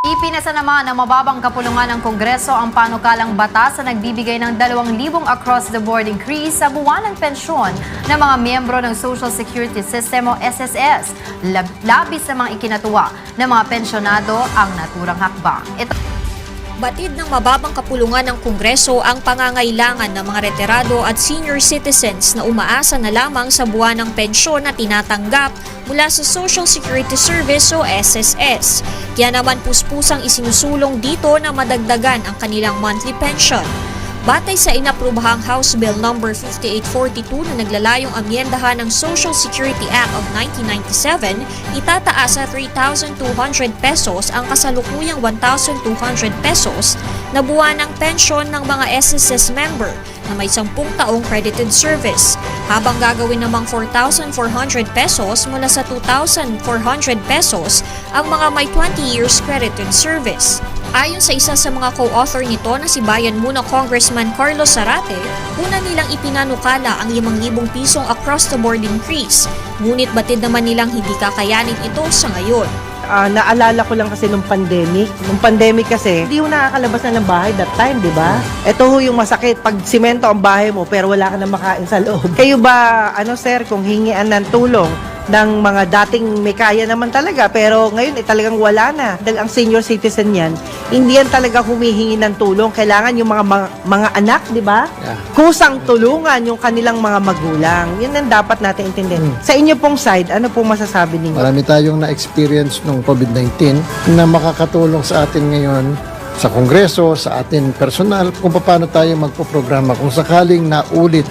Ipinasa naman ng mababang kapulungan ng Kongreso ang panukalang batas na nagbibigay ng 2,000 across-the-board increase sa buwanang pensyon ng mga miyembro ng Social Security System o SSS. Labis namang ikinatuwa ng mga pensyonado ang naturang hakbang. Batid ng mababang kapulungan ng Kongreso ang pangangailangan ng mga retirado at senior citizens na umaasa na lamang sa buwanang pensyon na tinatanggap mula sa Social Security Service o SSS. Kaya naman puspusang isinusulong dito na madagdagan ang kanilang monthly pension. Batay sa inaprubahang House Bill No. 5842 na naglalayong amyendahan ng Social Security Act of 1997, itataas sa 3,200 pesos ang kasalukuyang 1,200 pesos na buwanang pensyon ng mga SSS member na may 10 taong credited service, habang gagawin namang 4,400 pesos mula sa 2,400 pesos ang mga may 20 years credited service. Ayon sa isa sa mga co-author nito na si Bayan Muna Congressman Carlos Zarate, una nilang ipinanukala ang 5,000 pisong across-the-board increase, ngunit batid naman nilang hindi kakayanin ito sa ngayon. Naalala ko lang kasi nung pandemic. Nung pandemic kasi, hindi mo nakakalabas na ng bahay that time, di ba? Ito ho yung masakit. Pag simento ang bahay mo, pero wala ka na makain sa loob. Kayo ba, sir, kung hingian ng tulong ng mga dating may kaya naman talaga, pero ngayon talagang wala na. Dahil ang senior citizen yan, hindi yan talaga humihingi ng tulong. Kailangan yung mga anak, di ba? Yeah. Kusang tulungan yung kanilang mga magulang. Yun ang dapat natin intindihin. Sa inyo pong side, ano pong masasabi ninyo? Marami tayong na-experience nung COVID-19 na makakatulong sa atin ngayon sa Kongreso, sa atin personal, kung paano tayo magpo-programa kung sakaling naulit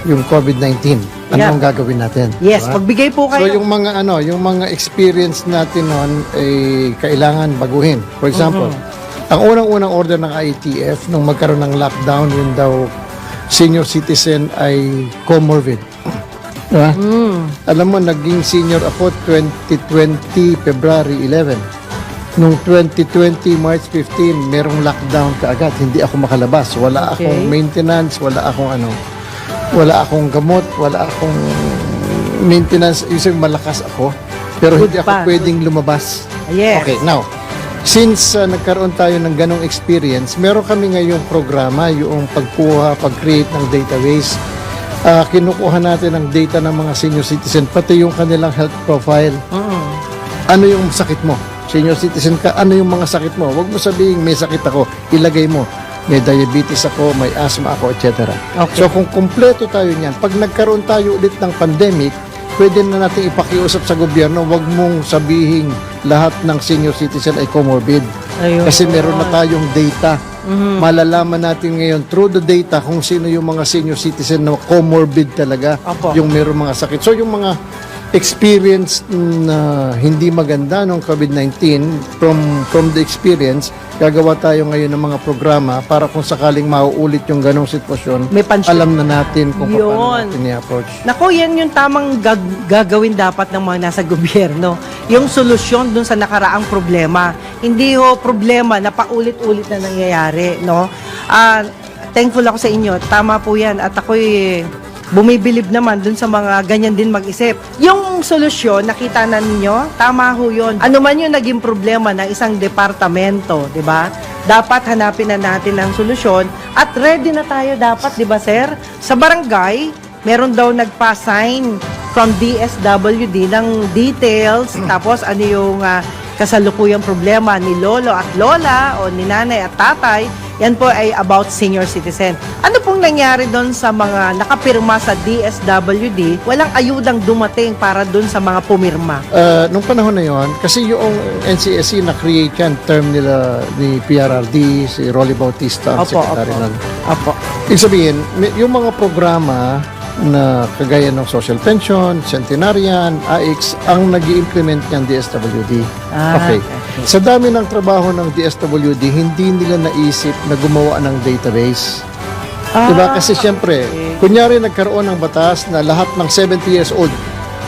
yung COVID-19. Ano ang gagawin natin? Yes, diba? magbigay po So kayo. yung mga experience natin noon ay kailangan baguhin. For example, ang unang-unang order ng IETF nung magkaroon ng lockdown, yun daw senior citizen ay comorbid. Diba? Alam mo, naging senior ako 2020 February 11. Nung 2020 March 15, merong lockdown kaagad. Hindi ako makalabas. Wala akong maintenance, wala akong gamot, wala akong maintenance. Isang malakas ako, pero hindi ako pwedeng lumabas. Yes. Okay, now, since nagkaroon tayo ng ganong experience, meron kami ngayong programa, yung pagkuha, pag-create ng database. Kinukuha natin ang data ng mga senior citizen, pati yung kanilang health profile. Ano yung sakit mo? Senior citizen ka, ano yung mga sakit mo? Huwag mo sabihin, may sakit ako, ilagay mo. May diabetes ako, may asthma ako, etc. Okay. So kung kumpleto tayo niyan, pag nagkaroon tayo ulit ng pandemic, pwede na natin ipakiusap sa gobyerno, wag mong sabihin lahat ng senior citizen ay comorbid. Ayun. Kasi meron na tayong data. Malalaman natin ngayon through the data kung sino yung mga senior citizen na comorbid talaga, Apo. yung meron mga sakit. So yung mga experience na hindi maganda ng COVID-19, from the experience, gagawa tayo ngayon ng mga programa para kung sakaling mauulit yung ganong sitwasyon, May pansyon. alam na natin kung Yun. paano natin i-approach. Nako, yan yung tamang gagawin dapat ng mga nasa gobyerno. Yung solusyon dun sa nakaraang problema. Hindi ho problema na paulit-ulit na nangyayari, no? Thankful ako sa inyo. Tama po yan. At ako'y bumibilib naman dun sa mga ganyan din mag-isip. Yung solusyon, nakita na ninyo, tama ho yun. Ano man yung naging problema ng isang departamento, di ba? Dapat hanapin na natin ang solusyon at ready na tayo dapat, di ba, sir? Sa barangay, meron daw nagpa-sign from DSWD ng details, tapos ano yung kasalukuyang problema ni lolo at lola o ni nanay at tatay. Yan po ay about senior citizen. Ano pong nangyari doon sa mga nakapirma sa DSWD? Walang ayudang dumating para doon sa mga pumirma. Nung panahon na yon, kasi yung NCSC na-create yan, term nila ni PRRD, si Rolly Bautista, ang secretary nun. Opo. Ibig sabihin, yung mga programa na kagaya ng social pension, centenarian, AIX, ang nag-i-implement niyan DSWD. Okay. Sa dami ng trabaho ng DSWD, hindi nila naisip na gumawa ng database. Diba? Kasi siyempre, kunyari nagkaroon ng batas na lahat ng 70 years old,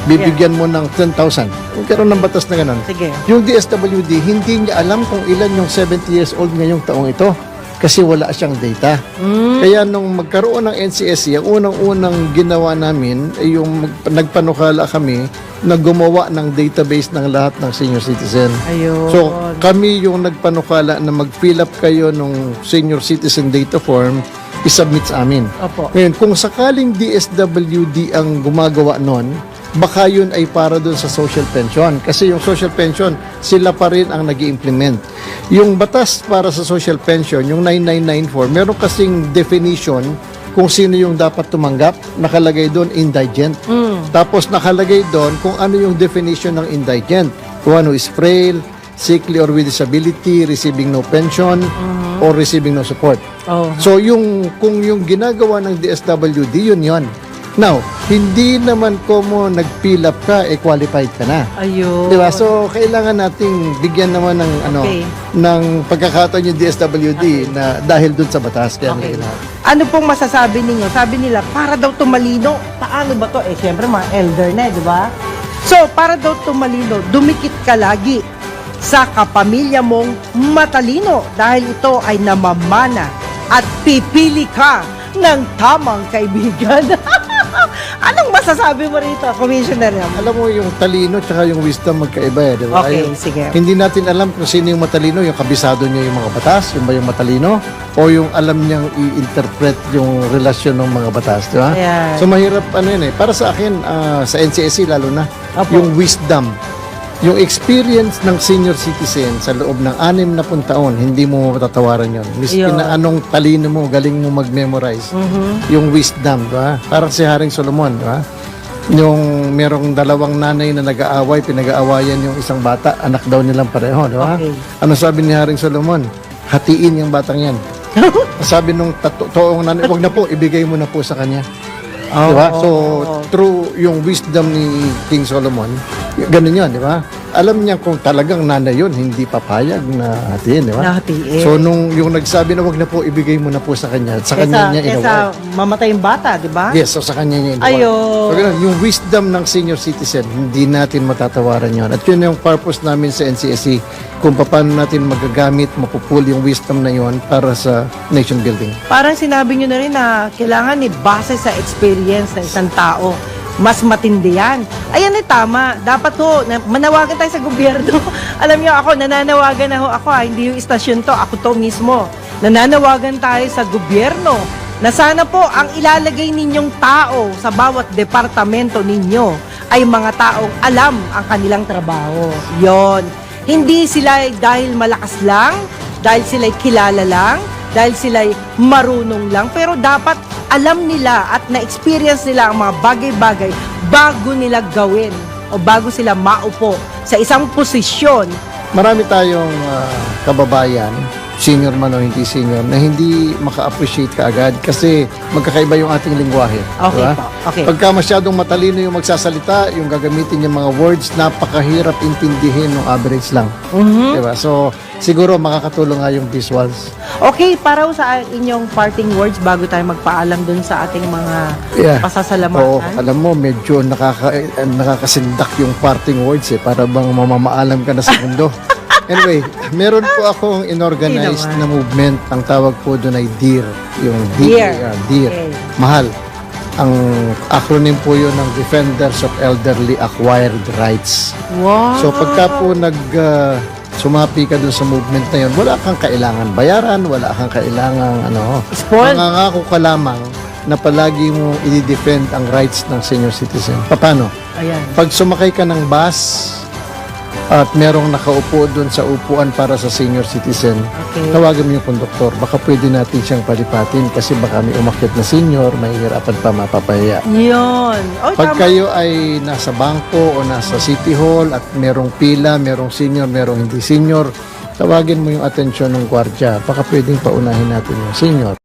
bibigyan mo ng 10,000. Nagkaroon ng batas na ganun. Sige. Yung DSWD, hindi niya alam kung ilan yung 70 years old ngayong taong ito. Kasi wala siyang data. Kaya nung magkaroon ng NCSC, ang unang-unang ginawa namin ay yung nagpanukala kami na gumawa ng database ng lahat ng senior citizen. Ayun. So, kami yung nagpanukala na mag-fill up kayo ng senior citizen data form, isubmit sa amin. Opo. Ngayon, kung sakaling DSWD ang gumagawa nun, baka yun ay para dun sa social pension. Kasi yung social pension, sila pa rin ang nag-i-implement. Yung batas para sa social pension, yung 9994, meron kasing definition kung sino yung dapat tumanggap. Nakalagay doon, indigent. Tapos nakalagay doon kung ano yung definition ng indigent. Kung ano is frail, sickly or with disability, receiving no pension, or receiving no support. Oh. So kung yung ginagawa ng DSWD, yun. Now, hindi naman como nag-fill up ka, qualified ka na. Ayun. Di ba? So, kailangan nating bigyan naman ng Okay. ng pagkakataon yung DSWD na dahil dun sa batas. Kaya Okay. nila. Ano pong masasabi ninyo? Sabi nila, para daw tumalino. Paano ba to? Siyempre, mga elder na, di ba? So, para daw tumalino, dumikit ka lagi sa kapamilya mong matalino dahil ito ay namamana at pipili ka ng tamang kaibigan. Anong masasabi mo rito, Commissioner? Alam mo, yung talino tsaka yung wisdom magkaiba di ba? Okay, Ayun. sige. Hindi natin alam kung sino yung matalino, yung kabisado niya yung mga batas, yung ba yung matalino, o yung alam niyang i-interpret yung relasyon ng mga batas, di ba? Ayan. So mahirap para sa akin, sa NCSC lalo na, Opo. yung wisdom, yung experience ng senior citizen sa loob ng 60 taon, hindi mo matatawaran yun. Miski Yun. na anong talino mo, galing mo mag-memorize, yung wisdom, di ba? Parang si Haring Solomon, di ba? Yung merong dalawang nanay na nag-aaway, pinag-aawayan yung isang bata, anak daw nilang pareho, di ba? Okay. Ano sabi ni Haring Solomon? Hatiin yung batang yan. Sabi nung toong nanay, wag na po, ibigay mo na po sa kanya. Oh, Di ba? oh, So, oh. through yung wisdom ni King Solomon, ganun yun, di ba? Alam niya kung talagang nanay yun, hindi papayag na hatiin, di ba? Nahatiin. So, nung yung nagsabi na wag na po, ibigay mo na po sa kanya, sa kanya niya Kesa inaward. mamatay yung bata, di ba? Yes, so sa kanya niya inaward. Ayun. So, ganun, yung wisdom ng senior citizen, hindi natin matatawaran yun. At yun yung purpose namin sa NCSC, kung paano natin magagamit, mapupul yung wisdom na yun para sa nation building. Parang sinabi nyo na rin na kailangan base sa experience ng isang tao. Mas matindi yan. Ayan tama. Dapat manawagan tayo sa gobyerno. Alam nyo ako, nananawagan na ako. Hindi yung istasyon to, ako to mismo. Nananawagan tayo sa gobyerno na sana po ang ilalagay ninyong tao sa bawat departamento ninyo ay mga taong alam ang kanilang trabaho. Yon. Hindi sila dahil malakas lang, dahil sila kilala lang, dahil sila marunong lang, pero dapat alam nila at na-experience nila ang mga bagay-bagay bago nila gawin o bago sila maupo sa isang posisyon. Marami tayong kababayan, senior man o hindi senior, na hindi maka-appreciate kaagad kasi magkakaiba yung ating lingwahe. Okay diba? po, okay. Pagka masyadong matalino yung magsasalita, yung gagamitin yung mga words, napakahirap intindihin ng average lang. Diba? So, siguro makakatulong nga yung visuals. Okay, para sa inyong parting words bago tayo magpaalam dun sa ating mga Oo, pasasalamatan. alam mo, medyo nakakasindak yung parting words para bang mamamaalam ka na sa mundo. Anyway, meron po akong inorganize Hindi naman. na movement. Ang tawag po doon ay DEAR. Yung DEAR. DEAR. Okay. Mahal. Ang acronym po yun ng Defenders of Elderly Acquired Rights. Wow. So pagka po sumapi ka dun sa movement na yun, wala kang kailangan bayaran, wala kang kailangan Spoil. mangangako ka lamang na palagi mo i-defend ang rights ng senior citizen. Paano? Ayan. Pag sumakay ka ng bus at merong nakaupo doon sa upuan para sa senior citizen, Okay. tawagan mo yung konduktor. Baka pwede natin siyang palipatin kasi baka may umakyat na senior, mahihirapan pa mapapahiya. Yun. Oh, Pag tama. kayo ay nasa bangko o nasa city hall at merong pila, merong senior, merong hindi senior, tawagin mo yung atensyon ng gwardya. Baka pwedeng paunahin natin yung senior.